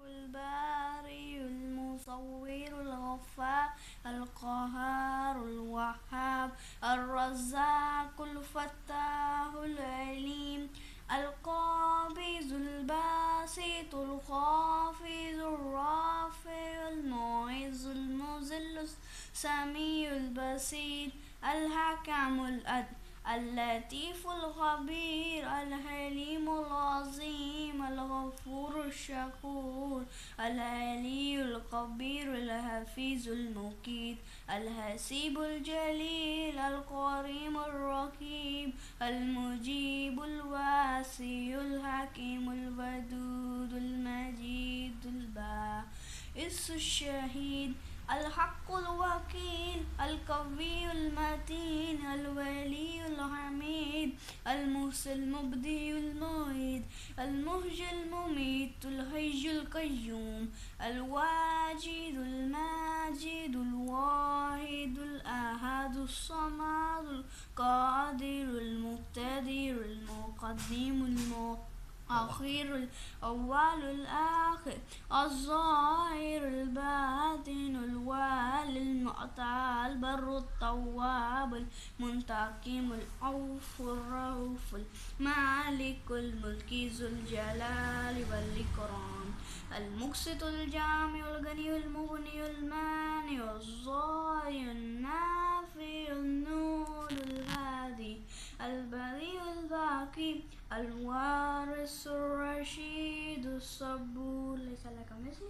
الباري المصور الغفار القهار الوهاب الرزاق الفتاح العليم القابض الباسط الخافض الرافع المعز المذل السميع البصير الحكم العدل اللطيف الخبير الحليم العظيم الغفور الشكور العلي الكبير الحفيظ المقيت الحسيب الجليل الكريم الرقيب المجيب الواسع الحكيم الودود المجيد الباعث الشهيد الحق الوكيل القوي المتين الولي الحميد المحسن المبدئ المعيد المحيي المميت الحي القيوم الواجد الماجد الواحد الأحد الصمد القادر المقتدر المقدم الأخير الأول الآخر الظاهر الباطن الوالي المعطى البر التواب المنتقم العوف الرؤوف المالك الملك ذو الجلال والإكرام المقسط الجامع الغني المغني المانع الظاهر النافع النور الهادي البريء الباقي الوارث الرشيد الصبور ليس لك مثل.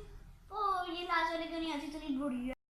Oh, ये लास्ट वाले क्यों नहीं आती इतनी बुरी है।